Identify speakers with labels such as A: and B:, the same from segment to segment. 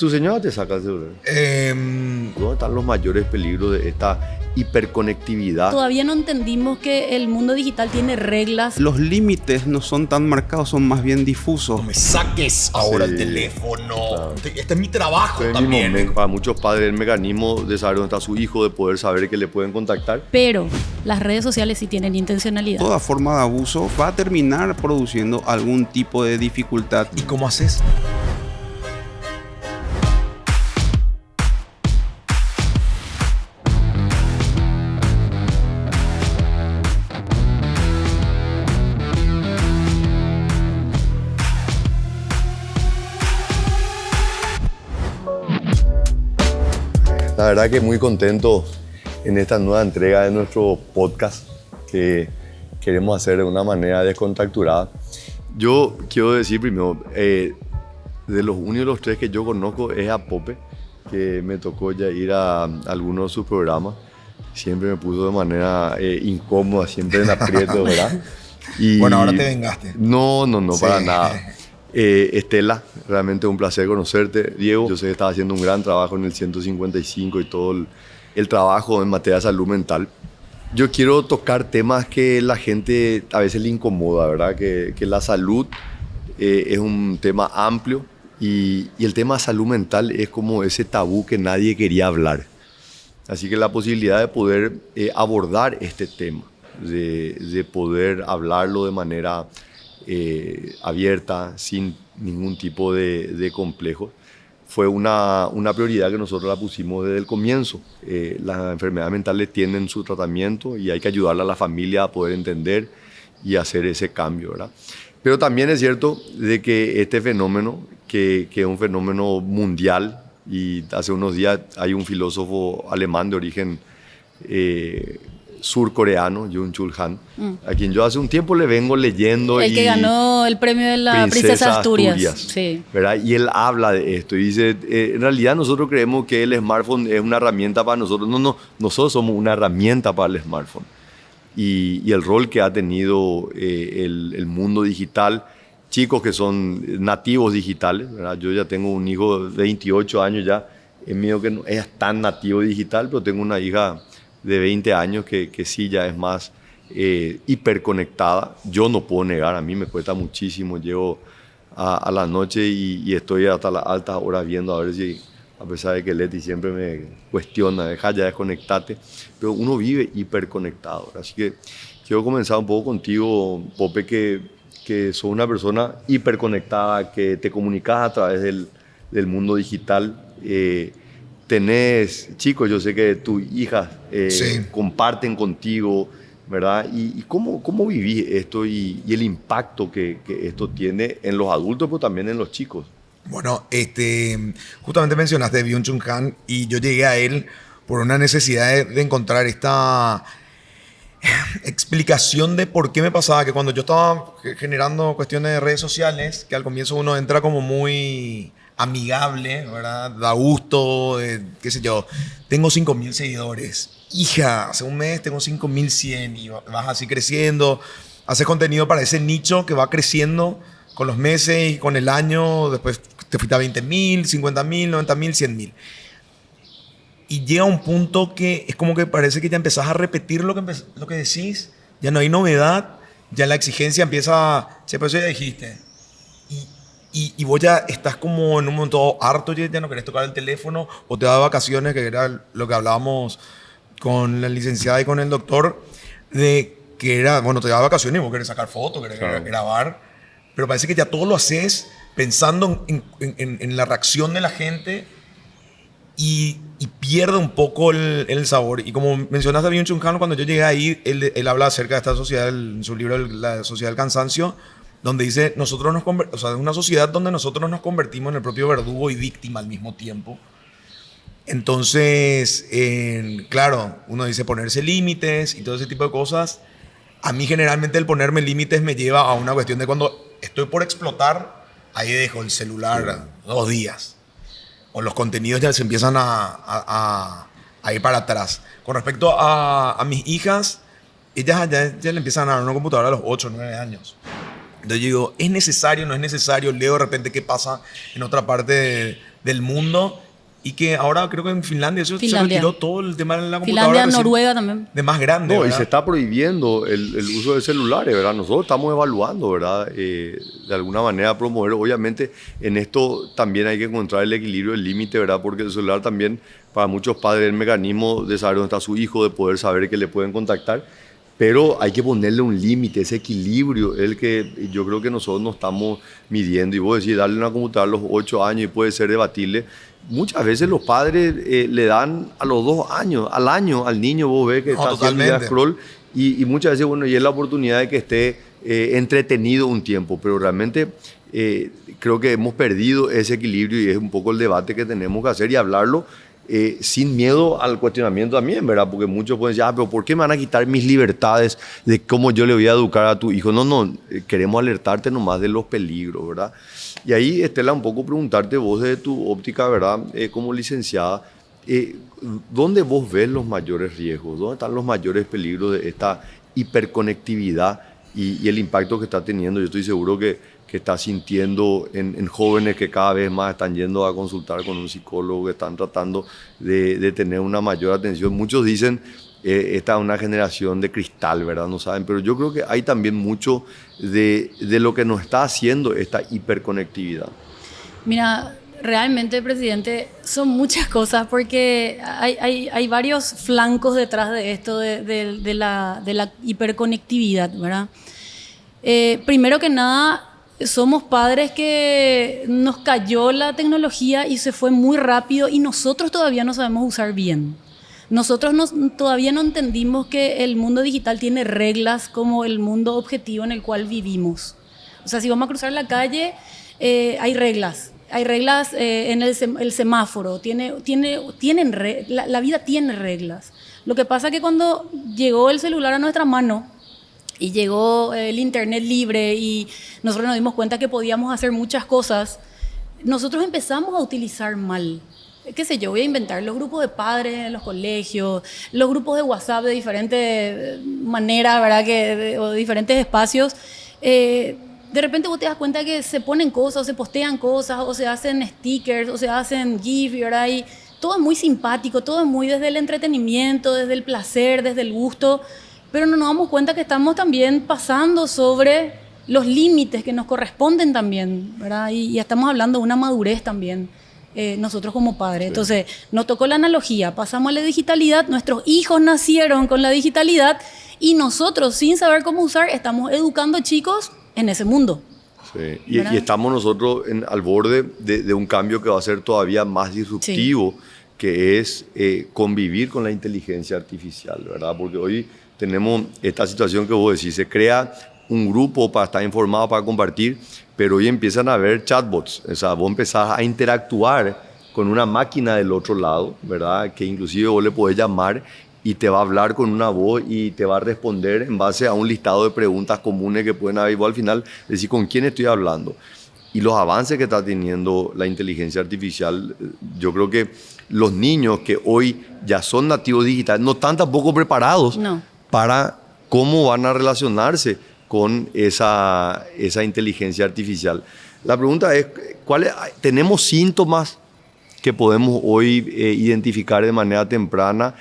A: Tu señora te saca el celular. ¿Dónde están los mayores peligros de esta hiperconectividad?
B: Todavía no entendimos que el mundo digital tiene reglas.
C: Los límites no son tan marcados, son más bien difusos.
D: No me saques ahora
A: Sí,
D: el teléfono.
A: claro.
D: Este es mi trabajo
A: Este es mi
D: también.
A: momento. Para muchos padres el mecanismo de saber dónde está su hijo, de poder saber que le pueden contactar.
B: Pero las redes sociales sí tienen intencionalidad.
C: Toda forma de abuso va a terminar produciendo algún tipo de dificultad.
D: ¿Y cómo haces?
A: La verdad que muy contento en esta nueva entrega de nuestro podcast que queremos hacer de una manera descontracturada. Yo quiero decir primero, de los únicos de los tres que yo conozco es a Pope, que me tocó ya ir a algunos de sus programas. Siempre me puso de manera incómoda, siempre en aprieto, ¿verdad? Y
D: Bueno, ahora te vengaste.
A: No,
D: Sí.
A: para nada. Estela, realmente un placer conocerte. Diego, yo sé que estás haciendo un gran trabajo en el 155 y todo el trabajo en materia de salud mental. Yo quiero tocar temas que la gente a veces le incomoda, ¿verdad? Que la salud es un tema amplio y el tema de salud mental es como ese tabú que nadie quería hablar. Así que la posibilidad de poder abordar este tema, de poder hablarlo de manera abierta, sin ningún tipo de complejo, fue una prioridad que nosotros la pusimos desde el comienzo. Las enfermedades mentales tienen su tratamiento y hay que ayudarle a la familia a poder entender y hacer ese cambio, ¿verdad? Pero también es cierto de que este fenómeno, que es un fenómeno mundial, y hace unos días hay un filósofo alemán de origen surcoreano, Jung-Chul Han, a quien yo hace un tiempo le vengo leyendo.
B: El que ganó el premio de la Princesa Asturias. Sí.
A: ¿Verdad? Y él habla de esto y dice, en realidad nosotros creemos que el smartphone es una herramienta para nosotros. No, nosotros somos una herramienta para el smartphone. Y el rol que ha tenido el mundo digital, chicos que son nativos digitales, ¿verdad? Yo ya tengo un hijo de 28 años ya, es mío que no es tan nativo digital, pero tengo una hija de 20 años que sí ya es más hiperconectada. Yo no puedo negar, a mí me cuesta muchísimo, llego a la noche y estoy hasta las altas horas viendo a ver si, a pesar de que Leti siempre me cuestiona, deja ya desconectarte, pero uno vive hiperconectado. Así que quiero comenzar un poco contigo, Pope, que sos una persona hiperconectada, que te comunicas a través del mundo digital. Tenés chicos, yo sé que tus hijas
D: Sí.
A: comparten contigo, ¿verdad? ¿Y cómo vivís esto y el impacto que esto tiene en los adultos, pero también en los chicos?
D: Bueno, justamente mencionaste a Byung-Chul Han y yo llegué a él por una necesidad de encontrar esta explicación de por qué me pasaba que cuando yo estaba generando cuestiones de redes sociales, que al comienzo uno entra como muy amigable, ¿verdad? Da gusto, qué sé yo, tengo 5.000 seguidores. Hija, hace un mes tengo 5.100 y vas así creciendo, haces contenido para ese nicho que va creciendo con los meses y con el año, después te fuiste a 20.000, 50.000, 90.000, 100.000. Y llega un punto que es como que parece que ya empezás a repetir lo que decís, ya no hay novedad, ya la exigencia empieza, sí, pero eso ya dijiste. Y vos ya estás como en un momento harto, ya no querés tocar el teléfono, o te vas de vacaciones, que era lo que hablábamos con la licenciada y con el doctor, de que era, bueno, te vas de vacaciones y vos querés sacar fotos, querés grabar, pero parece que ya todo lo haces pensando en la reacción de la gente y pierde un poco el sabor. Y como mencionaste a Byung-Chul Han, cuando yo llegué ahí, él habla acerca de esta sociedad, en su libro La Sociedad del Cansancio, donde dice, o sea, es una sociedad donde nosotros nos convertimos en el propio verdugo y víctima al mismo tiempo. Entonces, claro, uno dice ponerse límites y todo ese tipo de cosas. A mí generalmente el ponerme límites me lleva a una cuestión de cuando estoy por explotar, ahí dejo el celular 2 días. O los contenidos ya se empiezan a ir para atrás. Con respecto a mis hijas, ellas ya le empiezan a dar una computadora a los 8 o 9 años. Entonces yo digo, ¿es necesario? ¿No es necesario? Leo de repente qué pasa en otra parte del mundo. Y que ahora creo que en Finlandia eso se retiró todo el tema de la computadora.
B: Finlandia, Noruega también.
D: De más grande,
A: No,
D: ¿verdad?
A: y se está prohibiendo el uso de celulares, ¿verdad? Nosotros estamos evaluando, ¿verdad? De alguna manera promover. Obviamente en esto también hay que encontrar el equilibrio, el límite, ¿verdad? Porque el celular también, para muchos padres, es el mecanismo de saber dónde está su hijo, de poder saber que le pueden contactar. Pero hay que ponerle un límite, ese equilibrio, el que yo creo que nosotros nos estamos midiendo. Y vos decís, darle una computadora a los 8 años y puede ser debatible. Muchas veces los padres le dan a los 2 años, al año, al niño, vos ves que está haciendo scroll. Y muchas veces, bueno, y es la oportunidad de que esté entretenido un tiempo. Pero realmente creo que hemos perdido ese equilibrio y es un poco el debate que tenemos que hacer y hablarlo. Sin miedo al cuestionamiento también, ¿verdad? Porque muchos pueden decir, pero ¿por qué me van a quitar mis libertades de cómo yo le voy a educar a tu hijo? No, queremos alertarte nomás de los peligros, ¿verdad? Y ahí, Estela, un poco preguntarte vos desde tu óptica, ¿verdad? Como licenciada, ¿dónde vos ves los mayores riesgos? ¿Dónde están los mayores peligros de esta hiperconectividad y el impacto que está teniendo? Yo estoy seguro que está sintiendo en jóvenes que cada vez más están yendo a consultar con un psicólogo, que están tratando de tener una mayor atención. Muchos dicen, esta es una generación de cristal, ¿verdad? No saben, pero yo creo que hay también mucho de lo que nos está haciendo esta hiperconectividad.
B: Mira, realmente, presidente, son muchas cosas porque hay varios flancos detrás de esto, de la hiperconectividad, ¿verdad? Primero que nada, somos padres que nos cayó la tecnología y se fue muy rápido y nosotros todavía no sabemos usar bien. Nosotros todavía no entendimos que el mundo digital tiene reglas como el mundo objetivo en el cual vivimos. O sea, si vamos a cruzar la calle, hay reglas. Hay reglas en el semáforo. La vida tiene reglas. Lo que pasa es que cuando llegó el celular a nuestra mano, y llegó el internet libre y nosotros nos dimos cuenta que podíamos hacer muchas cosas, nosotros empezamos a utilizar mal. Qué sé yo, voy a inventar los grupos de padres en los colegios, los grupos de WhatsApp de diferentes maneras, ¿verdad? O de diferentes espacios. De repente vos te das cuenta que se ponen cosas, o se postean cosas, o se hacen stickers, o se hacen GIF, ¿verdad? Y todo es muy simpático, todo es muy desde el entretenimiento, desde el placer, desde el gusto. Pero no nos damos cuenta que estamos también pasando sobre los límites que nos corresponden también, ¿verdad? Y estamos hablando de una madurez también, nosotros como padres. Sí. Entonces, nos tocó la analogía, pasamos a la digitalidad, nuestros hijos nacieron con la digitalidad y nosotros, sin saber cómo usar, estamos educando chicos en ese mundo.
A: Sí. Y estamos nosotros al borde de un cambio que va a ser todavía más disruptivo, sí, que es convivir con la inteligencia artificial, ¿verdad? Porque hoy tenemos esta situación que vos decís, se crea un grupo para estar informado, para compartir, pero hoy empiezan a haber chatbots, o sea, vos empezás a interactuar con una máquina del otro lado, ¿verdad? Que inclusive vos le podés llamar y te va a hablar con una voz y te va a responder en base a un listado de preguntas comunes que pueden haber, y vos al final decís con quién estoy hablando. Y los avances que está teniendo la inteligencia artificial, yo creo que los niños que hoy ya son nativos digitales no están tampoco preparados para cómo van a relacionarse con esa inteligencia artificial. La pregunta es, ¿tenemos síntomas que podemos hoy identificar de manera temprana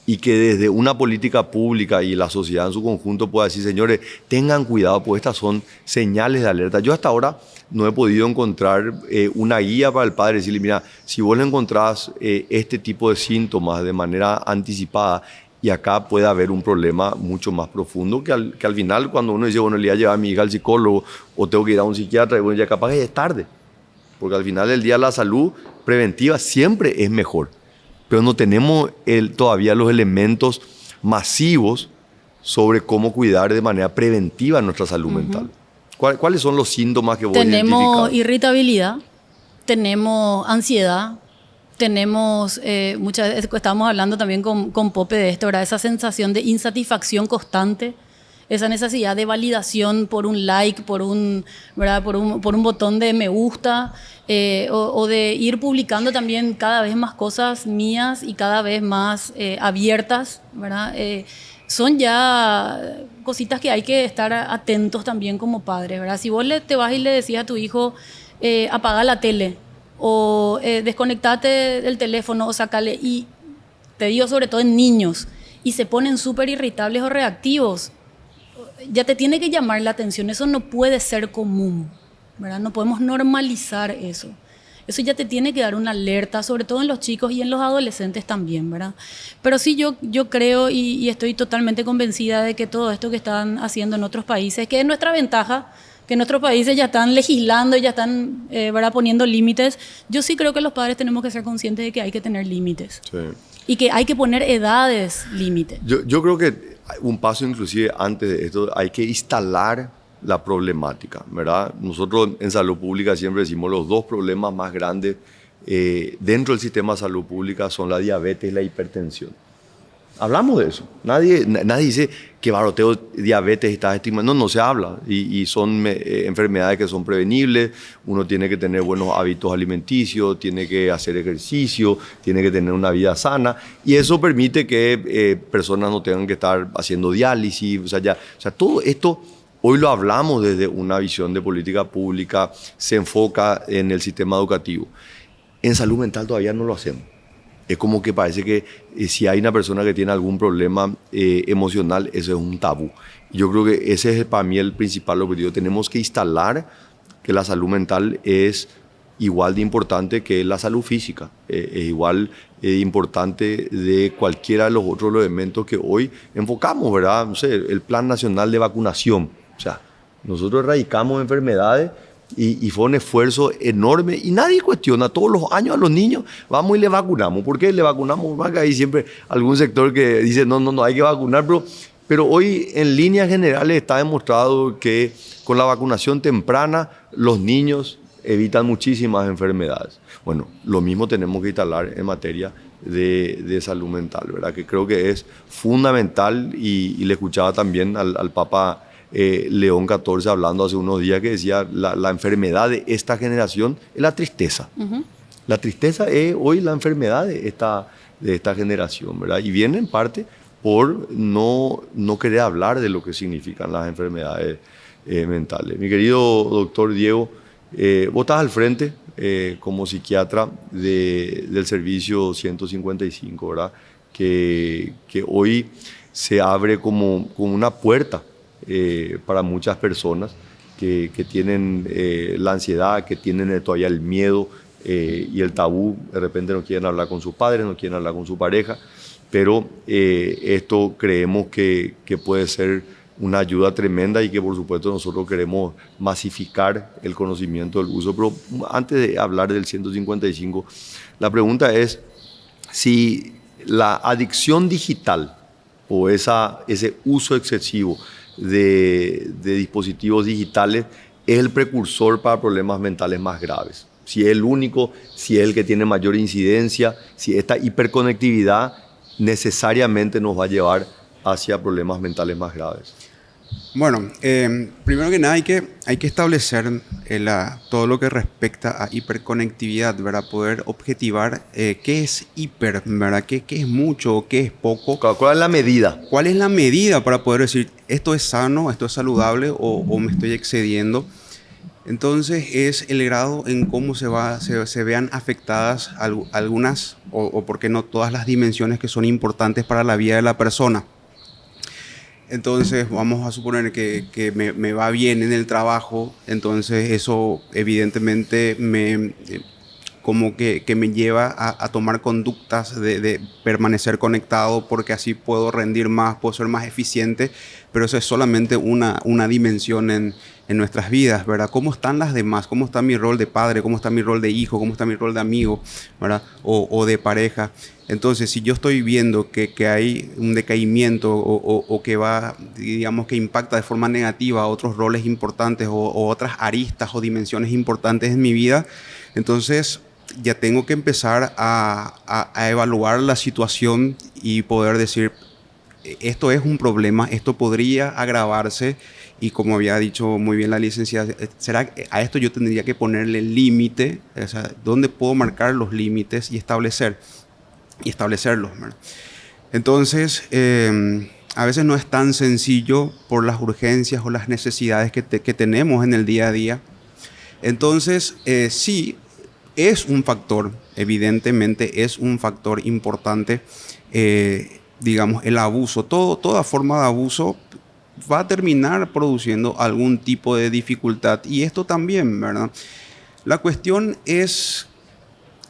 A: y que desde una política pública y la sociedad en su conjunto pueda decir, señores, tengan cuidado, porque estas son señales de alerta? Yo hasta ahora no he podido encontrar una guía para el padre, decirle, mira, si vos le encontrás este tipo de síntomas de manera anticipada, y acá puede haber un problema mucho más profundo que al final, cuando uno dice, bueno, le voy a llevar a mi hija al psicólogo o tengo que ir a un psiquiatra, y bueno, ya capaz que es tarde, porque al final del día la salud preventiva siempre es mejor, pero no tenemos todavía los elementos masivos sobre cómo cuidar de manera preventiva nuestra salud mental. ¿Cuáles son los síntomas que vos identificás?
B: Tenemos irritabilidad, tenemos ansiedad, tenemos, muchas veces estábamos hablando también con Pope de esto, ¿verdad? Esa sensación de insatisfacción constante, esa necesidad de validación por un like, ¿verdad? por un botón de me gusta, o de ir publicando también cada vez más cosas mías y cada vez más abiertas, ¿verdad? son ya cositas que hay que estar atentos también como padres, ¿verdad? Si vos te vas y le decís a tu hijo, apaga la tele o desconectate del teléfono o sacale, y te digo sobre todo en niños, y se ponen súper irritables o reactivos, ya te tiene que llamar la atención. Eso no puede ser común, ¿verdad? No podemos normalizar eso. Eso ya te tiene que dar una alerta, sobre todo en los chicos y en los adolescentes también, ¿verdad? Pero sí, yo creo y estoy totalmente convencida de que todo esto que están haciendo en otros países, que es nuestra ventaja, que en otros países ya están legislando, ya están ¿verdad? Poniendo límites. Yo sí creo que los padres tenemos que ser conscientes de que hay que tener límites.
A: Sí.
B: Y que hay que poner edades límite.
A: Yo creo que un paso inclusive antes de esto, hay que instalar la problemática, ¿verdad? Nosotros en salud pública siempre decimos los dos problemas más grandes dentro del sistema de salud pública son la diabetes y la hipertensión. Hablamos de eso. Nadie dice que baroteo diabetes está estigmatizado. No se habla. Y son enfermedades que son prevenibles. Uno tiene que tener buenos hábitos alimenticios, tiene que hacer ejercicio, tiene que tener una vida sana. Y eso permite que personas no tengan que estar haciendo diálisis. O sea, todo esto hoy lo hablamos desde una visión de política pública, se enfoca en el sistema educativo. En salud mental todavía no lo hacemos. Es como que parece que si hay una persona que tiene algún problema emocional, eso es un tabú. Yo creo que ese es para mí el principal objetivo. Tenemos que instalar que la salud mental es igual de importante que la salud física. Es igual de importante de cualquiera de los otros elementos que hoy enfocamos, ¿verdad? No sé, el Plan Nacional de Vacunación. O sea, nosotros erradicamos enfermedades y fue un esfuerzo enorme y nadie cuestiona. Todos los años a los niños vamos y le vacunamos. ¿Por qué le vacunamos? Porque hay siempre algún sector que dice no hay que vacunar, pero hoy en líneas generales está demostrado que con la vacunación temprana los niños evitan muchísimas enfermedades. Bueno, lo mismo tenemos que instalar en materia de salud mental, ¿verdad? Que creo que es fundamental y le escuchaba también al Papa León XIV hablando hace unos días que decía la enfermedad de esta generación es la tristeza. Uh-huh. La tristeza es hoy la enfermedad de esta generación, ¿verdad? Y viene en parte por no querer hablar de lo que significan las enfermedades mentales. Mi querido doctor Diego, vos estás al frente como psiquiatra del servicio 155, ¿verdad? Que hoy se abre como una puerta para muchas personas que tienen la ansiedad, que tienen todavía el miedo y el tabú. De repente no quieren hablar con sus padres, no quieren hablar con su pareja, pero esto creemos que puede ser una ayuda tremenda y que por supuesto nosotros queremos masificar el conocimiento del uso. Pero antes de hablar del 155, la pregunta es si la adicción digital o ese uso excesivo de dispositivos digitales es el precursor para problemas mentales más graves. Si es el único, si es el que tiene mayor incidencia, si esta hiperconectividad necesariamente nos va a llevar hacia problemas mentales más graves.
C: Bueno, primero que nada hay que establecer todo lo que respecta a hiperconectividad, ¿verdad? Poder objetivar qué es hiper, ¿verdad? ¿Qué es mucho, qué es poco?
A: ¿Cuál es la medida?
C: ¿Cuál es la medida para poder decir esto es sano, esto es saludable o me estoy excediendo? Entonces es el grado en cómo se vean afectadas algunas o por qué no todas las dimensiones que son importantes para la vida de la persona. Entonces vamos a suponer que me va bien en el trabajo, entonces eso evidentemente como que me lleva a tomar conductas de permanecer conectado porque así puedo rendir más, puedo ser más eficiente, pero eso es solamente una dimensión en nuestras vidas, ¿verdad? ¿Cómo están las demás? ¿Cómo está mi rol de padre? ¿Cómo está mi rol de hijo? ¿Cómo está mi rol de amigo? ¿Verdad? O de pareja. Entonces, si yo estoy viendo que hay un decaimiento o que va, digamos, que impacta de forma negativa a otros roles importantes o otras aristas o dimensiones importantes en mi vida, entonces ya tengo que empezar a evaluar la situación y poder decir, esto es un problema, esto podría agravarse y como había dicho muy bien la licenciada, ¿será que a esto yo tendría que ponerle límite? O sea, ¿dónde puedo marcar los límites y establecerlos, ¿verdad? Entonces, a veces no es tan sencillo por las urgencias o las necesidades que tenemos en el día a día. Entonces, sí, es un factor, evidentemente es un factor importante, digamos, el abuso. Toda forma de abuso va a terminar produciendo algún tipo de dificultad, y esto también, ¿verdad? La cuestión es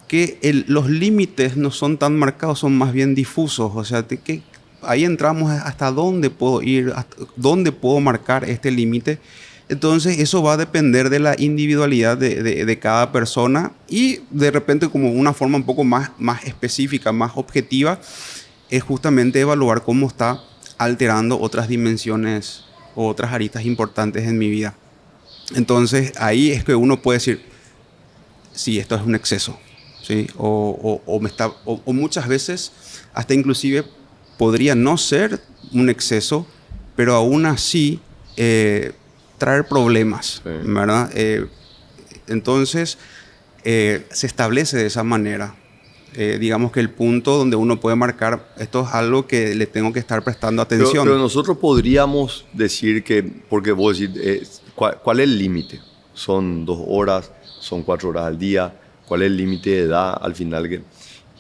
C: que los límites no son tan marcados, son más bien difusos, o sea, que ahí entramos hasta dónde puedo ir, hasta dónde puedo marcar este límite. Entonces eso va a depender de la individualidad de cada persona, y de repente, como una forma un poco más específica, más objetiva, es justamente evaluar cómo está alterando otras dimensiones o otras aristas importantes en mi vida. Entonces ahí es que uno puede decir, sí, esto es un exceso, ¿sí? O muchas veces hasta inclusive podría no ser un exceso, pero aún así traer problemas, sí, ¿verdad? Entonces se establece de esa manera. Digamos que el punto donde uno puede marcar, esto es algo que le tengo que estar prestando atención.
A: Pero nosotros podríamos decir que, porque vos decís, ¿cuál es el límite? ¿Son 2 horas? ¿Son 4 horas al día? ¿Cuál es el límite de edad al final?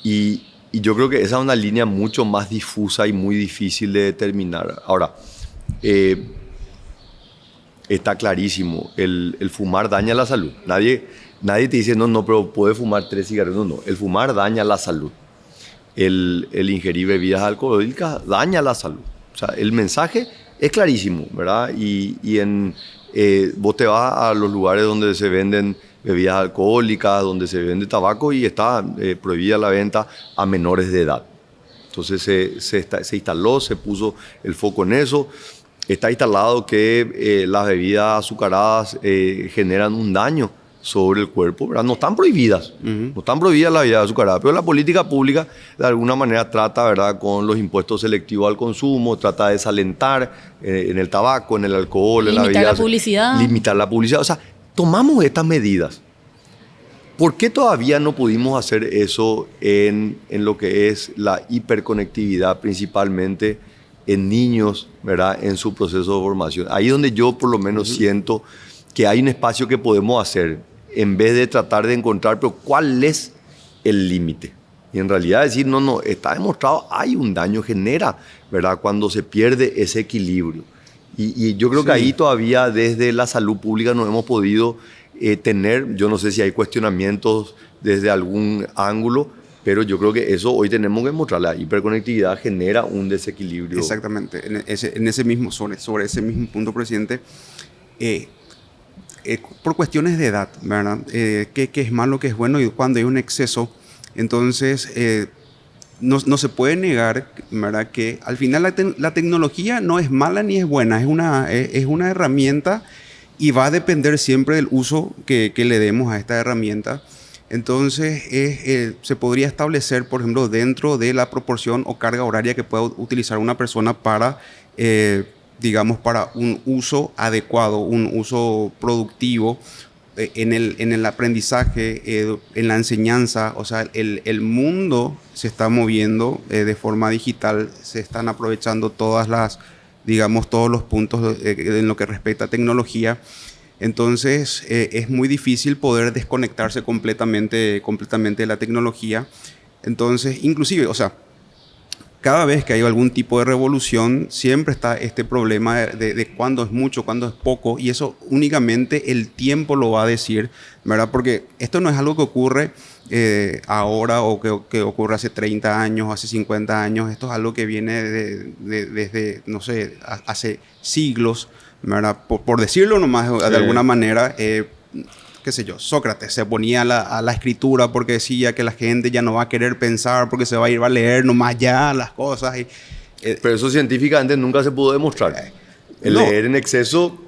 A: Y yo creo que esa es una línea mucho más difusa y muy difícil de determinar. Ahora, está clarísimo, el fumar daña la salud. Nadie te dice, no, pero puedes fumar 3 cigarrillos. No, el fumar daña la salud. El ingerir bebidas alcohólicas daña la salud. O sea, el mensaje es clarísimo, ¿verdad? Vos te vas a los lugares donde se venden bebidas alcohólicas, donde se vende tabaco, y está prohibida la venta a menores de edad. Entonces se instaló, se puso el foco en eso. Está instalado que las bebidas azucaradas generan un daño sobre el cuerpo, ¿verdad? No están prohibidas, no están prohibidas las bebidas azucaradas, pero la política pública de alguna manera trata, ¿verdad?, con los impuestos selectivos al consumo, trata de desalentar en el tabaco, en el alcohol, en la bebida. Limitar la publicidad. O sea, tomamos estas medidas. ¿Por qué todavía no pudimos hacer eso en lo que es la hiperconectividad, principalmente en niños, ¿verdad?, en su proceso de formación? Ahí es donde yo por lo menos siento que hay un espacio que podemos hacer, en vez de tratar de encontrar, pero ¿cuál es el límite? Y en realidad decir, no, está demostrado, hay un daño, genera, ¿verdad?, cuando se pierde ese equilibrio. Y yo creo que ahí todavía desde la salud pública no hemos podido tener, yo no sé si hay cuestionamientos desde algún ángulo, pero yo creo que eso hoy tenemos que mostrar. La hiperconectividad genera un desequilibrio.
C: Exactamente. Sobre ese mismo punto, presidente, por cuestiones de edad, ¿verdad? ¿Qué es malo, qué es bueno? Y cuando hay un exceso, entonces no se puede negar, ¿verdad?, que al final la tecnología no es mala ni es buena, es una herramienta, y va a depender siempre del uso que le demos a esta herramienta. Entonces se podría establecer, por ejemplo, dentro de la proporción o carga horaria que pueda utilizar una persona para digamos, para un uso adecuado, un uso productivo en el aprendizaje, en la enseñanza. O sea, el mundo se está moviendo de forma digital, se están aprovechando todos los puntos en lo que respecta a tecnología. Entonces, es muy difícil poder desconectarse completamente de la tecnología. Entonces, inclusive, o sea, cada vez que hay algún tipo de revolución, siempre está este problema de cuándo es mucho, cuándo es poco, y eso únicamente el tiempo lo va a decir, ¿verdad? Porque esto no es algo que ocurre ahora o que ocurre hace 30 años, hace 50 años. Esto es algo que viene desde, no sé, hace siglos, ¿verdad? Por decirlo nomás de alguna manera, qué sé yo, Sócrates se ponía a la escritura porque decía que la gente ya no va a querer pensar porque se va a ir a leer nomás ya las cosas.
A: Pero eso científicamente nunca se pudo demostrar. El leer en exceso,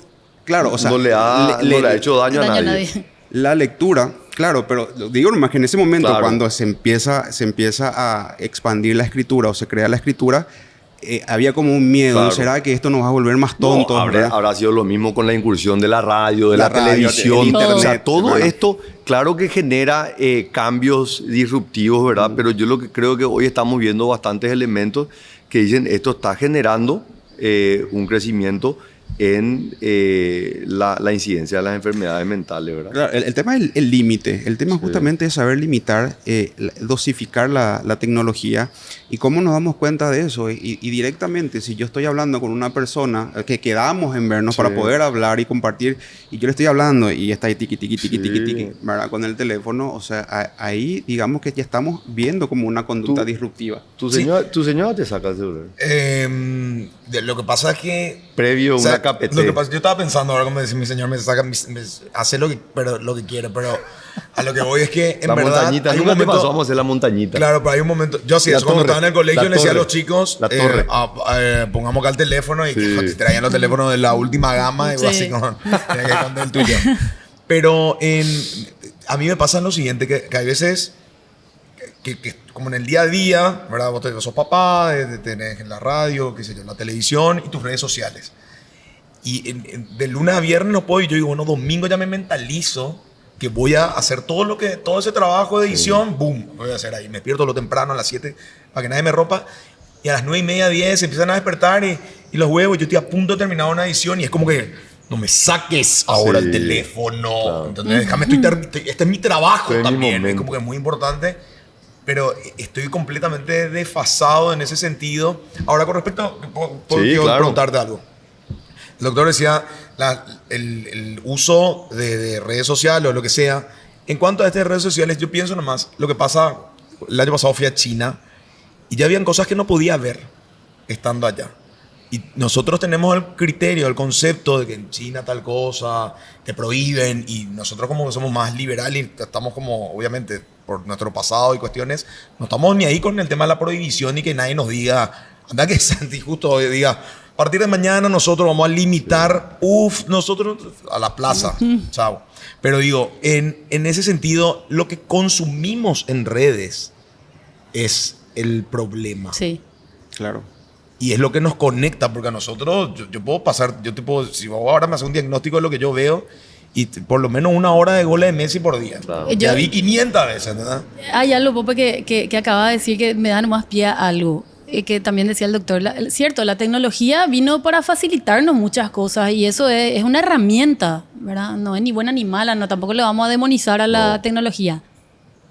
C: claro, o sea,
A: no le ha hecho daño a nadie.
C: La lectura, claro, pero digo nomás que en ese momento, claro, cuando se empieza a expandir la escritura o se crea la escritura, había como un miedo.
A: Claro.
C: ¿Será que esto nos va a volver más
A: No,
C: tontos?
A: habrá sido lo mismo con la incursión de la radio, de
C: La
A: la,
C: radio,
A: televisión.
C: el internet,
A: O sea, todo
C: ¿verdad?
A: esto, claro que genera cambios disruptivos, ¿verdad? Pero yo lo que creo que hoy estamos viendo bastantes elementos que dicen esto está generando un crecimiento en la incidencia de las enfermedades mentales, ¿verdad?
C: Claro, el tema es el límite. El tema justamente es saber limitar, dosificar la tecnología. ¿Y cómo nos damos cuenta de eso? Y directamente, si yo estoy hablando con una persona que quedamos en vernos para poder hablar y compartir, y yo le estoy hablando y está ahí tiqui, ¿verdad? Con el teléfono, o sea, ahí digamos que ya estamos viendo como una conducta disruptiva.
A: ¿Tu señora te saca el celular?
D: Lo que pasa es que...
A: Previo
D: o sea,
A: una KPT.
D: Lo que pasa, yo estaba pensando ahora como decir mi señor me saca, hace lo que quiere, pero a lo que voy es que en
A: La
D: verdad
A: montañita,
D: hay un
A: nunca te
D: momento,
A: pasó, vamos a hacer la montañita.
D: Claro, pero hay un momento, yo sí,
A: La
D: eso cuando
A: torre,
D: estaba en el colegio
A: la
D: le decía a
A: torre,
D: los chicos,
A: la torre.
D: pongamos acá el teléfono y
A: Sí.
D: que te traían los teléfonos de la última gama y
B: Sí.
D: así con el tuyo. Pero a mí me pasa lo siguiente, que hay veces que como en el día a día, ¿verdad? Vos sos papá, tenés en la radio, qué sé yo, en la televisión y tus redes sociales. Y de lunes a viernes no puedo, y yo digo, bueno, domingo ya me mentalizo que voy a hacer todo ese trabajo de edición, boom, lo voy a hacer ahí. Me despierto lo temprano a las 7 para que nadie me rompa. Y a las 9:30, 10 empiezan a despertar y los huevos. Yo estoy a punto de terminar una edición y es como que no me saques ahora
A: Sí,
D: el teléfono.
A: claro.
D: ¿Entendés? Déjame, este es mi trabajo
A: Estoy en mi
D: también. Es
A: momento.
D: como que es muy importante. Pero estoy completamente desfasado en ese sentido. Ahora, con respecto, quiero
A: claro.
D: preguntarte algo. El doctor decía el uso de redes sociales o lo que sea. En cuanto a estas redes sociales, yo pienso nomás lo que pasa. El año pasado fui a China y ya habían cosas que no podía ver estando allá. Y nosotros tenemos el criterio, el concepto de que en China tal cosa, te prohíben, y nosotros como que somos más liberales y estamos como, obviamente, por nuestro pasado y cuestiones, no estamos ni ahí con el tema de la prohibición y que nadie nos diga, anda que Santi justo hoy diga, a partir de mañana nosotros vamos a limitar, nosotros a la plaza, chao. Pero digo, en ese sentido, lo que consumimos en redes es el problema.
B: Sí.
C: Claro.
D: Y es lo que nos conecta, porque a nosotros, yo puedo pasar, si vos ahora me haces un diagnóstico de lo que yo veo, y por lo menos 1 hora de goles de Messi por día.
A: Claro.
D: Ya vi 500 veces, ¿verdad?
B: Hay algo, Pope, que acaba de decir que me da nomás pie a algo. Que también decía el doctor. Cierto, la tecnología vino para facilitarnos muchas cosas y eso es una herramienta, ¿verdad? No es ni buena ni mala, no, tampoco le vamos a demonizar a la tecnología.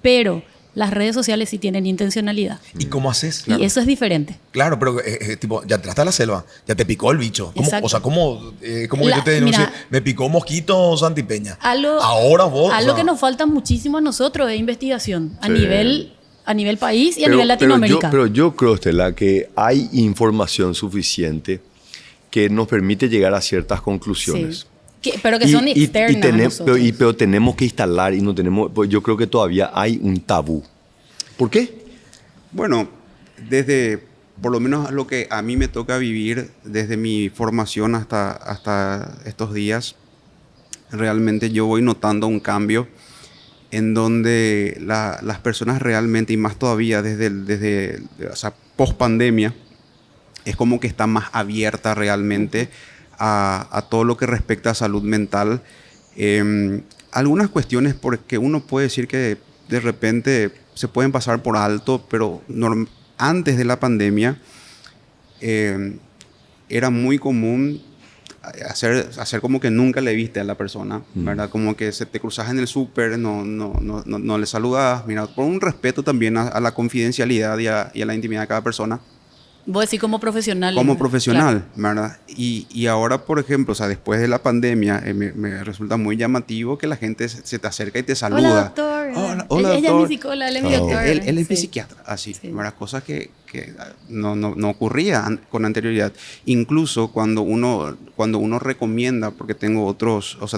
B: Pero las redes sociales sí tienen intencionalidad.
D: ¿Y cómo haces?
B: Y eso es diferente.
D: Claro, pero tipo, ya entraste a la selva, ya te picó el bicho.
B: Exacto.
D: O sea, ¿cómo que yo te denuncie?
B: Mira,
D: Me picó mosquito Santi Peña.
B: Algo,
D: Ahora vos.
B: algo que nos falta muchísimo a nosotros es investigación a nivel país y a
A: Pero-
B: nivel Latinoamérica.
A: Pero yo creo, Estela, que hay información suficiente que nos permite llegar a ciertas conclusiones.
B: Sí. Pero que son externas a nosotros.
A: Pero tenemos que instalar y no tenemos. Pues yo creo que todavía hay un tabú. ¿Por qué?
C: Bueno, desde por lo menos lo que a mí me toca vivir desde mi formación hasta estos días, realmente yo voy notando un cambio en donde las personas realmente, y más todavía desde o sea, post pandemia, es como que está más abierta realmente a todo lo que respecta a salud mental. Algunas cuestiones porque uno puede decir que de repente se pueden pasar por alto, pero antes de la pandemia era muy común hacer como que nunca le viste a la persona, ¿verdad? Como que se te cruzas en el súper, no le saludas, mira, por un respeto también a la confidencialidad y a la intimidad de cada persona.
B: Vos decís como profesional.
C: Como
B: ¿verdad?
C: profesional,
B: Claro.
C: ¿verdad? Y ahora, por ejemplo, o sea, después de la pandemia, me resulta muy llamativo que la gente se te acerca y te saluda.
B: Hola, doctor.
C: Hola,
B: Ella
C: doctor.
B: es mi psicóloga, él es mi doctor.
C: Él es mi
B: Sí.
C: psiquiatra, así,
B: Sí.
C: ¿verdad? Cosas que no ocurría con anterioridad. Incluso cuando uno recomienda, porque tengo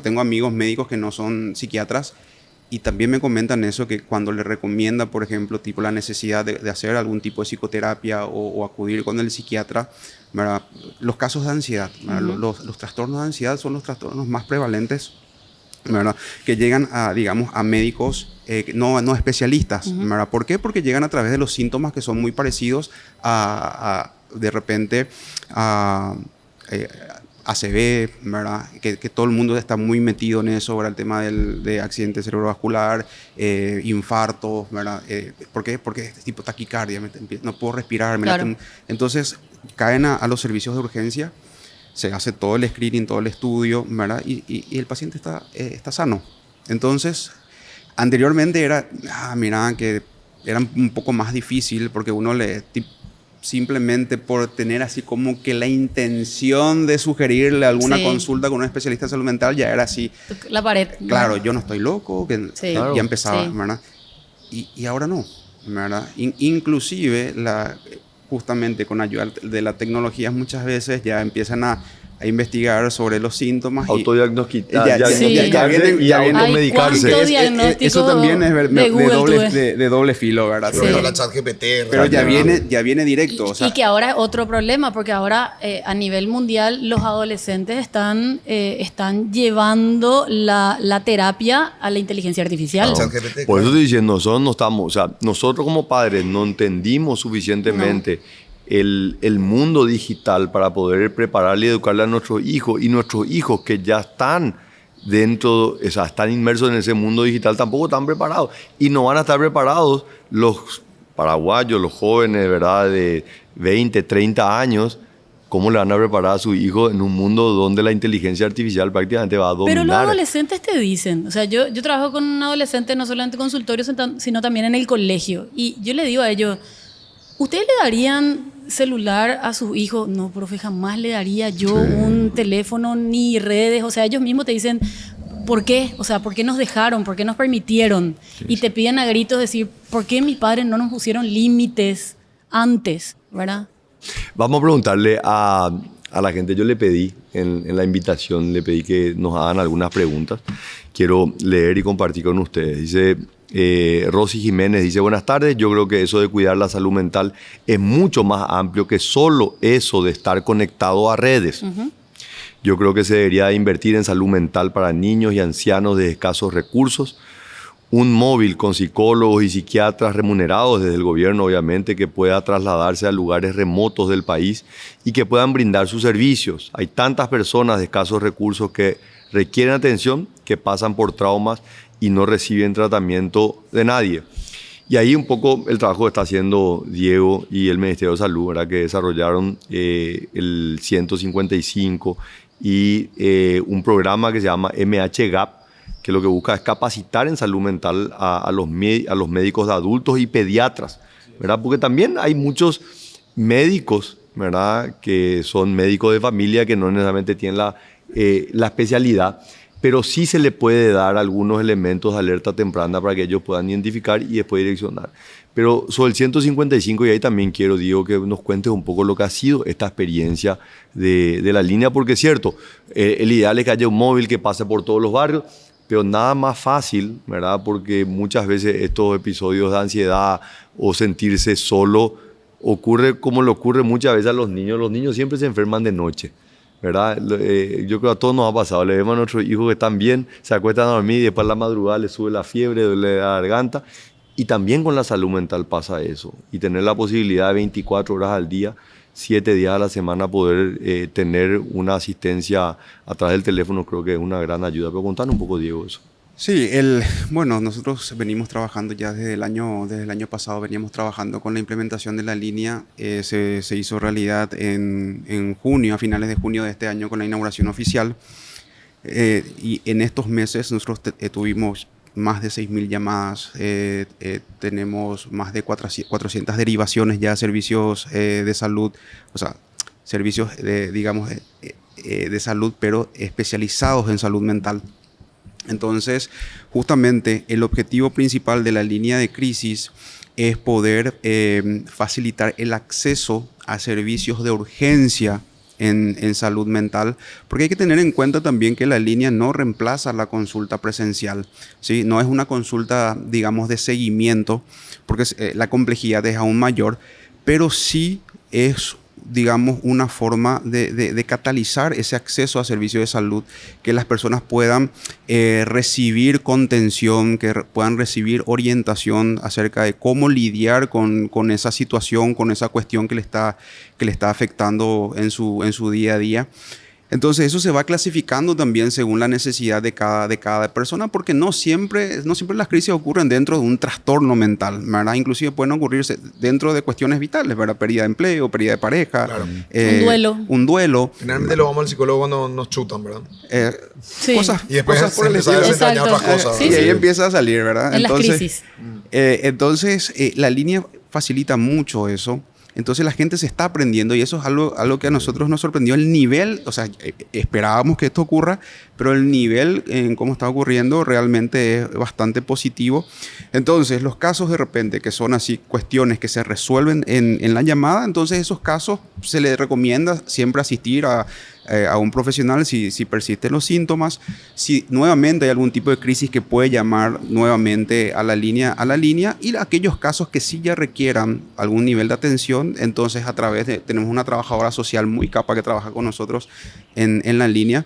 C: tengo amigos médicos que no son psiquiatras, y también me comentan eso, que cuando le recomienda, por ejemplo, tipo la necesidad de hacer algún tipo de psicoterapia o acudir con el psiquiatra, ¿verdad? Los casos de ansiedad, ¿verdad? Los trastornos de ansiedad son los trastornos más prevalentes, ¿verdad? Que llegan digamos, a médicos no especialistas, ¿verdad? ¿Por qué? Porque llegan a través de los síntomas que son muy parecidos a de repente ACV, ¿verdad? Que todo el mundo está muy metido en eso, ¿verdad? El tema de accidente cerebrovascular, infartos, ¿verdad? ¿Por qué? Porque este tipo de taquicardia, no puedo respirar.
B: Claro.
C: Entonces caen a los servicios de urgencia, se hace todo el screening, todo el estudio, ¿verdad? Y el paciente está sano. Entonces, anteriormente mira, que era un poco más difícil porque uno simplemente por tener así como que la intención de sugerirle alguna consulta con un especialista de salud mental, ya era así.
B: La pared.
C: Claro, yo no estoy loco,
B: Sí.
C: ya empezaba,
B: Sí.
C: ¿verdad? Y ahora no, ¿verdad? Inclusive, justamente con ayuda de la tecnología, muchas veces ya empiezan a investigar sobre los síntomas.
A: Autodiagnosticar y
B: Hay
A: automedicarse.
B: cuánto diagnóstico
C: Eso también es de doble filo, ¿verdad?
D: Sí.
C: Pero
D: La ChatGPT.
C: pero ya viene directo. O sea,
B: Y que ahora es otro problema, porque ahora a nivel mundial los adolescentes están llevando la terapia a la inteligencia artificial.
D: ChatGPT,
A: Por eso
D: claro.
A: estoy diciendo, nosotros como padres no entendimos suficientemente el mundo digital para poder prepararle y educarle a nuestros hijos, y nuestros hijos que ya están están inmersos en ese mundo digital, tampoco están preparados y no van a estar preparados los paraguayos, los jóvenes, ¿verdad? De 20, 30 años. ¿Cómo le van a preparar a su hijo en un mundo donde la inteligencia artificial prácticamente va a dominar?
B: Pero los adolescentes te dicen, o sea, yo trabajo con un adolescente no solamente en consultorios, sino también en el colegio, y yo le digo a ellos, ¿ustedes le darían celular a sus hijos? No, profe, jamás le daría yo un teléfono ni redes. O sea, ellos mismos te dicen, ¿por qué? O sea, ¿por qué nos dejaron? ¿Por qué nos permitieron? Y te piden a gritos decir, ¿por qué mis padres no nos pusieron límites antes? ¿Verdad?
A: Vamos a preguntarle a la gente. Yo le pedí en la invitación, le pedí que nos hagan algunas preguntas. Quiero leer y compartir con ustedes. Dice Rosy Jiménez, dice, buenas tardes, yo creo que eso de cuidar la salud mental es mucho más amplio que solo eso de estar conectado a redes. Yo creo que se debería invertir en salud mental para niños y ancianos de escasos recursos, un móvil con psicólogos y psiquiatras remunerados desde el gobierno, obviamente, que pueda trasladarse a lugares remotos del país y que puedan brindar sus servicios. Hay tantas personas de escasos recursos que requieren atención, que pasan por traumas y no reciben tratamiento de nadie. Y ahí un poco el trabajo que está haciendo Diego y el Ministerio de Salud, ¿verdad? Que desarrollaron el 155 y un programa que se llama MHGAP, que lo que busca es capacitar en salud mental a los médicos de adultos y pediatras, ¿verdad? Porque también hay muchos médicos, ¿verdad? Que son médicos de familia que no necesariamente tienen la especialidad, pero sí se le puede dar algunos elementos de alerta temprana para que ellos puedan identificar y después direccionar. Pero sobre el 155, y ahí también quiero, Diego, que nos cuentes un poco lo que ha sido esta experiencia de la línea, porque es cierto, el ideal es que haya un móvil que pase por todos los barrios, pero nada más fácil, ¿verdad? Porque muchas veces estos episodios de ansiedad o sentirse solo ocurre como le ocurre muchas veces a los niños. Los niños siempre se enferman de noche, ¿verdad? Yo creo que a todos nos ha pasado. Le vemos a nuestros hijos que están bien, se acuestan a dormir y después a la madrugada les sube la fiebre, duele la garganta. Y también con la salud mental pasa eso. Y tener la posibilidad de 24 horas al día, 7 días a la semana, poder tener una asistencia a través del teléfono, creo que es una gran ayuda. Pero contanos un poco, Diego, eso.
C: Sí, bueno, nosotros venimos trabajando ya desde el año pasado, veníamos trabajando con la implementación de la línea. Se hizo realidad en junio, a finales de junio de este año, con la inauguración oficial. Y en estos meses nosotros tuvimos más de 6.000 llamadas, tenemos más de 400 derivaciones ya a servicios de salud, o sea, servicios de salud, pero especializados en salud mental. Entonces, justamente el objetivo principal de la línea de crisis es poder facilitar el acceso a servicios de urgencia en salud mental, porque hay que tener en cuenta también que la línea no reemplaza la consulta presencial, ¿sí? No es una consulta, digamos, de seguimiento, porque la complejidad es aún mayor, pero sí es, digamos, una forma de catalizar ese acceso a servicios de salud, que las personas puedan recibir contención, que puedan recibir orientación acerca de cómo lidiar con esa situación, con esa cuestión que le está afectando en su día a día. Entonces eso se va clasificando también según la necesidad de cada persona, porque no siempre las crisis ocurren dentro de un trastorno mental, ¿verdad? Inclusive pueden ocurrirse dentro de cuestiones vitales, ¿verdad? Pérdida de empleo, pérdida de pareja.
D: Claro.
C: Un duelo.
D: Generalmente lo vamos al psicólogo cuando nos chutan, ¿verdad?
B: Sí.
C: Cosas
D: Y después
C: por el
D: empieza a
C: estilo.
D: desentrañar otras cosas.
B: Sí,
C: Y ahí
B: sí.
C: empieza a salir, ¿verdad?
B: En las crisis.
C: Entonces, la línea facilita mucho eso. Entonces la gente se está aprendiendo y eso es algo que a nosotros nos sorprendió. El nivel, o sea, esperábamos que esto ocurra, pero el nivel en cómo está ocurriendo realmente es bastante positivo. Entonces los casos de repente que son así cuestiones que se resuelven en la llamada, entonces esos casos se les recomienda siempre asistir a un profesional si persisten los síntomas. Si nuevamente hay algún tipo de crisis, que puede llamar nuevamente a la línea, y aquellos casos que sí ya requieran algún nivel de atención, entonces tenemos una trabajadora social muy capaz que trabaja con nosotros en la línea.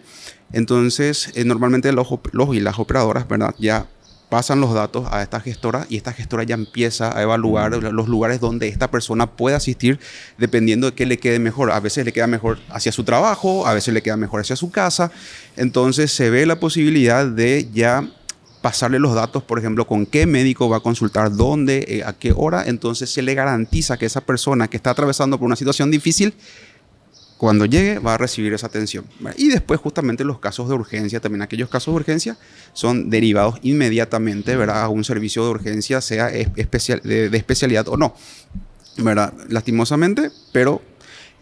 C: Entonces normalmente los y las operadoras, ¿verdad?, ya pasan los datos a esta gestora y esta gestora ya empieza a evaluar los lugares donde esta persona puede asistir dependiendo de qué le quede mejor. A veces le queda mejor hacia su trabajo, a veces le queda mejor hacia su casa. Entonces se ve la posibilidad de ya pasarle los datos, por ejemplo, con qué médico va a consultar, dónde, a qué hora. Entonces se le garantiza que esa persona que está atravesando por una situación difícil, cuando llegue va a recibir esa atención. Y después justamente los casos de urgencia, también aquellos casos de urgencia son derivados inmediatamente, ¿verdad?, a un servicio de urgencia, sea de especialidad o no, ¿verdad? Lastimosamente, pero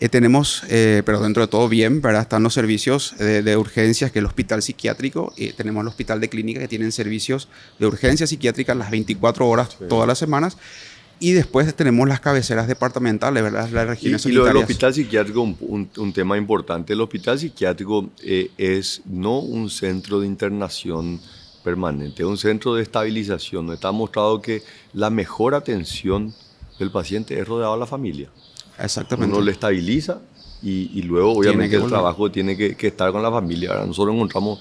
C: tenemos, pero dentro de todo bien, ¿verdad?, están los servicios de urgencias, que es el hospital psiquiátrico, tenemos el hospital de clínica, que tienen servicios de urgencia psiquiátrica las 24 horas, sí, todas las semanas. Y después tenemos las cabeceras departamentales, ¿verdad?, las regiones
A: sanitarias. Y lo del
C: hospital
A: psiquiátrico, un tema importante. El hospital psiquiátrico es no un centro de internación permanente, es un centro de estabilización. Está mostrado que la mejor atención del paciente es rodeado de la familia.
C: Exactamente.
A: Uno le estabiliza y luego, obviamente, el trabajo tiene que estar con la familia, ¿verdad? Nosotros encontramos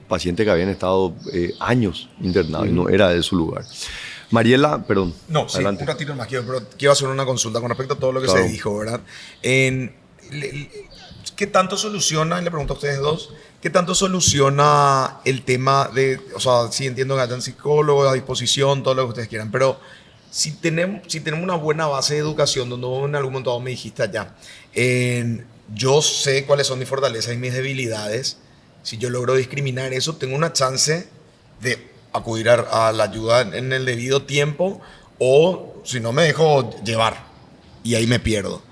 A: pacientes que habían estado años internados y no era de su lugar. Mariela, perdón.
D: No, sí,
A: adelante.
D: un ratito más, quiero hacer una consulta con respecto a todo lo que
A: Claro.
D: se dijo, ¿verdad? ¿Qué tanto soluciona, y le pregunto a ustedes dos, qué tanto soluciona el tema de, o sea, sí entiendo que hayan psicólogos a disposición, todo lo que ustedes quieran, pero si tenemos una buena base de educación, donde vos en algún momento me dijiste allá, yo sé cuáles son mis fortalezas y mis debilidades, si yo logro discriminar eso, tengo una chance de acudir a la ayuda en el debido tiempo, o si no me dejo llevar y ahí me pierdo.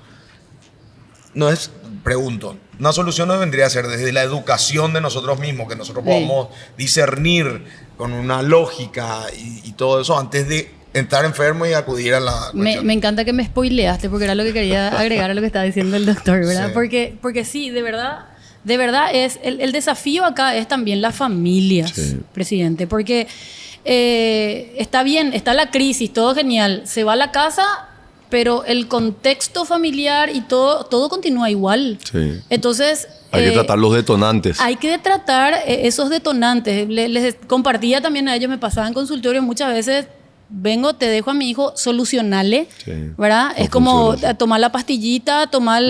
D: No es, pregunto, una solución no vendría a ser desde la educación de nosotros mismos, que nosotros podamos discernir con una lógica y todo eso antes de estar enfermo y acudir a la...
B: Me encanta que me spoileaste, porque era lo que quería agregar a lo que estaba diciendo el doctor, ¿verdad?
D: Sí.
B: Porque sí, de verdad es el desafío acá es también las familias, sí, presidente, porque está bien, está la crisis, todo genial, se va a la casa, pero el contexto familiar y todo continúa igual.
A: Sí.
B: Entonces...
A: Hay que tratar los detonantes.
B: Hay que tratar esos detonantes. Les compartía también a ellos, me pasaba en consultorio muchas veces. Vengo, te dejo a mi hijo, solucionale, sí, ¿verdad? No es como tomar la pastillita, tomar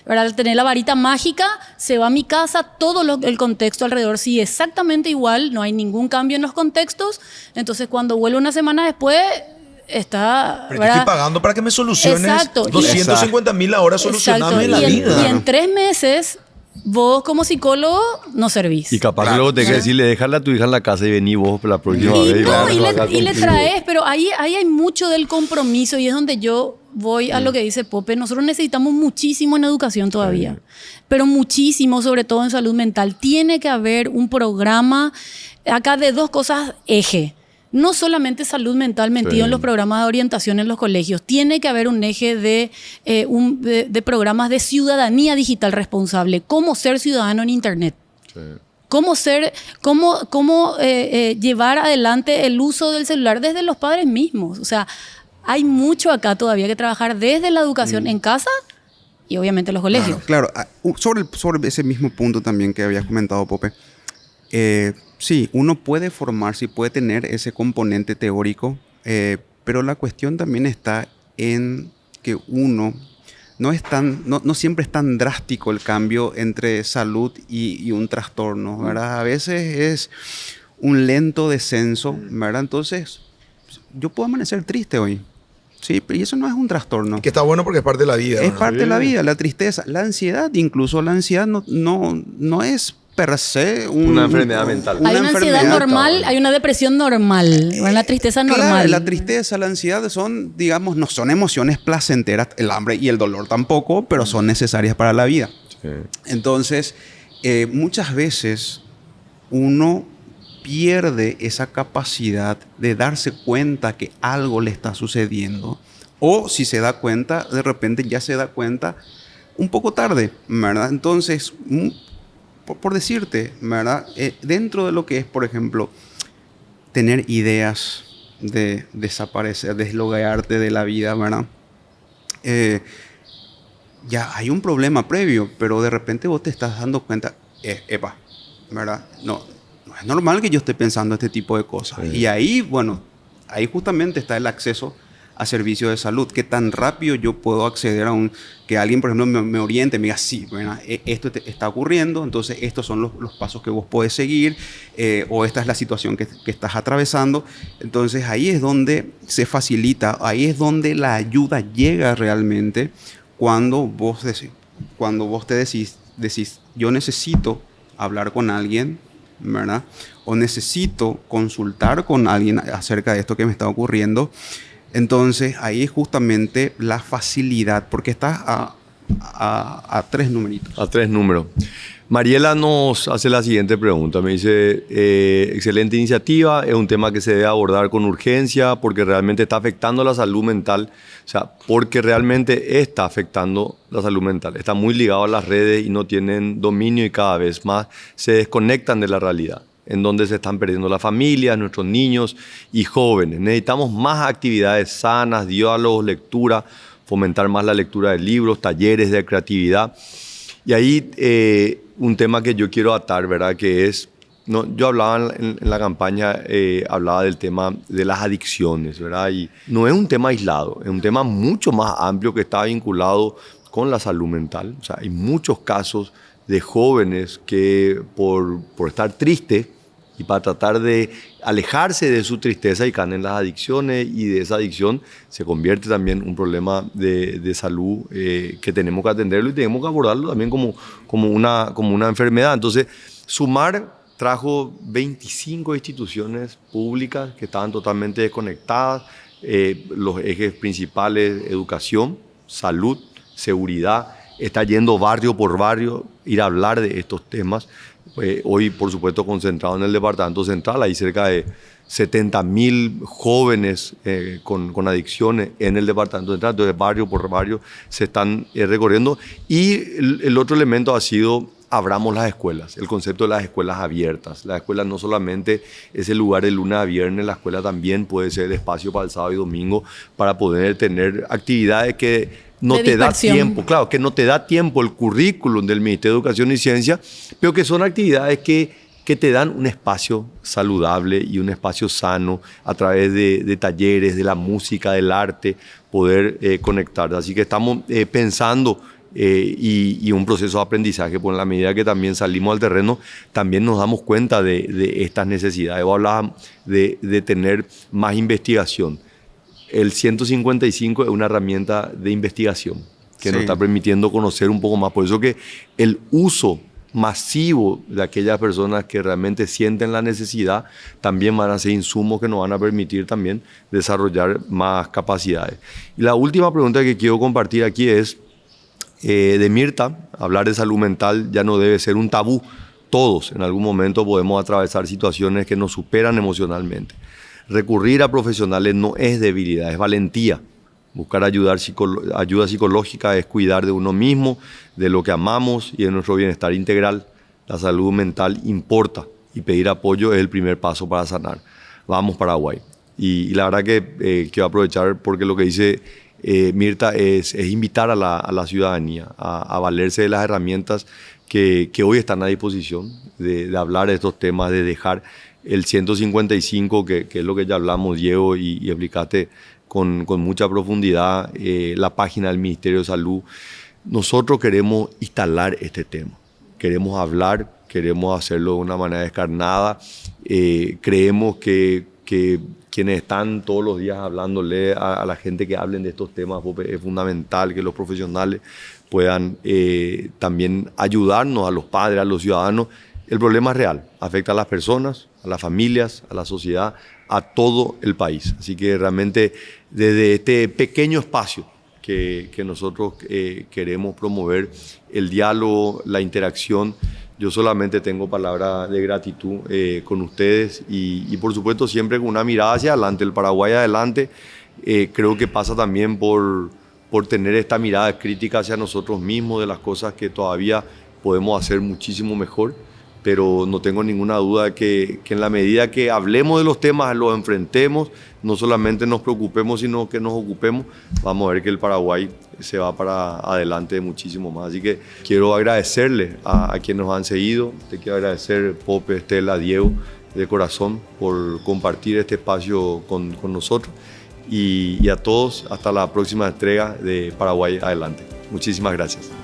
B: ¿verdad?, tener la varita mágica, se va a mi casa, todo el contexto alrededor sigue exactamente igual, no hay ningún cambio en los contextos, entonces cuando vuelve una semana después, está...
D: Pero yo estoy pagando para que me soluciones.
B: Exacto.
D: 250.000 la hora, solucioname la vida.
B: Y en 3 meses... Vos como psicólogo no servís.
A: Y capaz que luego te que decirle, dejarle a tu hija en la casa y vení vos la próxima vez.
B: Y le traes, pero ahí hay mucho del compromiso y es donde yo voy a lo que dice Pope. Nosotros necesitamos muchísimo en educación todavía, pero muchísimo, sobre todo en salud mental. Tiene que haber un programa acá de 2 cosas eje. No solamente salud mental metido en los programas de orientación en los colegios. Tiene que haber un eje de programas de ciudadanía digital responsable. Cómo ser ciudadano en Internet. Sí. Cómo llevar adelante el uso del celular desde los padres mismos. O sea, hay mucho acá todavía que trabajar desde la educación en casa y obviamente los colegios.
C: Claro. Sobre ese mismo punto también que habías comentado, Pope, sí, uno puede formarse y puede tener ese componente teórico, pero la cuestión también está en que uno no siempre es tan drástico el cambio entre salud y un trastorno, ¿verdad? A veces es un lento descenso, ¿verdad? Entonces, yo puedo amanecer triste hoy, sí, pero eso no es un trastorno.
D: Que está bueno porque es parte de la vida.
C: Es
D: ¿no?
C: parte de la vida, la tristeza, la ansiedad, incluso la ansiedad no es per se
A: Una enfermedad mental.
B: Hay una ansiedad normal, hay una depresión normal, una tristeza normal.
C: Claro, la tristeza, la ansiedad son, digamos, no son emociones placenteras, el hambre y el dolor tampoco, pero son necesarias para la vida.
A: Sí.
C: Entonces, muchas veces uno pierde esa capacidad de darse cuenta que algo le está sucediendo, o si se da cuenta, de repente ya se da cuenta un poco tarde, ¿verdad? Entonces, por decirte, ¿verdad? Dentro de lo que es, por ejemplo, tener ideas de desaparecer, desloguearte de la vida, ¿verdad? Ya hay un problema previo, pero de repente vos te estás dando cuenta, epa, ¿verdad? No es normal que yo esté pensando este tipo de cosas. Sí. Y ahí, bueno, ahí justamente está el acceso a servicios de salud. ¿Qué tan rápido yo puedo acceder a que alguien, por ejemplo, me oriente, me diga, sí, ¿verdad? Esto está ocurriendo, entonces estos son los pasos que vos podés seguir, o esta es la situación que estás atravesando. Entonces ahí es donde se facilita, ahí es donde la ayuda llega realmente cuando vos te decís, yo necesito hablar con alguien, ¿verdad? O necesito consultar con alguien acerca de esto que me está ocurriendo. Entonces, ahí es justamente la facilidad, porque estás a 3 numeritos.
A: A 3 números. Mariela nos hace la siguiente pregunta. Me dice, excelente iniciativa, es un tema que se debe abordar con urgencia porque realmente está afectando la salud mental. O sea, porque realmente está afectando la salud mental. Está muy ligado a las redes y no tienen dominio y cada vez más se desconectan de la realidad, en donde se están perdiendo las familias, nuestros niños y jóvenes. Necesitamos más actividades sanas, diálogos, lectura, fomentar más la lectura de libros, talleres de creatividad. Y ahí un tema que yo quiero atar, ¿verdad? Que es, yo hablaba en la campaña, hablaba del tema de las adicciones, ¿verdad? Y no es un tema aislado, es un tema mucho más amplio que está vinculado con la salud mental. O sea, hay muchos casos de jóvenes que por estar tristes y para tratar de alejarse de su tristeza y caen en las adicciones, y de esa adicción se convierte también en un problema de salud que tenemos que atenderlo y tenemos que abordarlo también como una enfermedad. Entonces, Sumar trajo 25 instituciones públicas que estaban totalmente desconectadas, los ejes principales: educación, salud, seguridad. Está yendo barrio por barrio, ir a hablar de estos temas. Hoy, por supuesto, concentrado en el Departamento Central, hay cerca de 70.000 jóvenes con adicciones en el Departamento Central. Entonces, barrio por barrio se están recorriendo. Y el otro elemento ha sido: abramos las escuelas, el concepto de las escuelas abiertas. La escuela no solamente es el lugar de lunes a viernes, la escuela también puede ser el espacio para el sábado y domingo, para poder tener actividades que no te da tiempo, claro, que no te da tiempo el currículum del Ministerio de Educación y Ciencia, pero que son actividades que te dan un espacio saludable y un espacio sano a través de talleres, de la música, del arte, poder conectar. Así que estamos pensando y un proceso de aprendizaje, por la medida que también salimos al terreno, también nos damos cuenta de estas necesidades. Vos hablabas de tener más investigación. El 155 es una herramienta de investigación que nos está permitiendo conocer un poco más. Por eso que el uso masivo de aquellas personas que realmente sienten la necesidad también van a ser insumos que nos van a permitir también desarrollar más capacidades. Y la última pregunta que quiero compartir aquí es de Mirta. Hablar de salud mental ya no debe ser un tabú. Todos en algún momento podemos atravesar situaciones que nos superan emocionalmente. Recurrir a profesionales no es debilidad, es valentía. Buscar ayuda psicológica es cuidar de uno mismo, de lo que amamos y de nuestro bienestar integral. La salud mental importa y pedir apoyo es el primer paso para sanar. Vamos, Paraguay. Y la verdad que quiero aprovechar porque lo que dice Mirta es invitar a la ciudadanía a valerse de las herramientas que hoy están a disposición de hablar de estos temas, de dejar el 155, que es lo que ya hablamos, Diego, y explicaste con mucha profundidad, la página del Ministerio de Salud. Nosotros queremos instalar este tema, queremos hablar, queremos hacerlo de una manera descarnada. Creemos que quienes están todos los días hablándole a la gente que hablen de estos temas, es fundamental que los profesionales puedan también ayudarnos a los padres, a los ciudadanos. El problema es real, afecta a las personas, a las familias, a la sociedad, a todo el país. Así que realmente desde este pequeño espacio que nosotros queremos promover, el diálogo, la interacción, yo solamente tengo palabras de gratitud con ustedes y por supuesto siempre con una mirada hacia adelante, el Paraguay adelante. Creo que pasa también por tener esta mirada crítica hacia nosotros mismos de las cosas que todavía podemos hacer muchísimo mejor, pero no tengo ninguna duda que en la medida que hablemos de los temas, los enfrentemos, no solamente nos preocupemos, sino que nos ocupemos, vamos a ver que el Paraguay se va para adelante muchísimo más. Así que quiero agradecerle a quienes nos han seguido. Te quiero agradecer, Pope, Estela, Diego, de corazón, por compartir este espacio con nosotros. Y a todos, hasta la próxima entrega de Paraguay Adelante. Muchísimas gracias.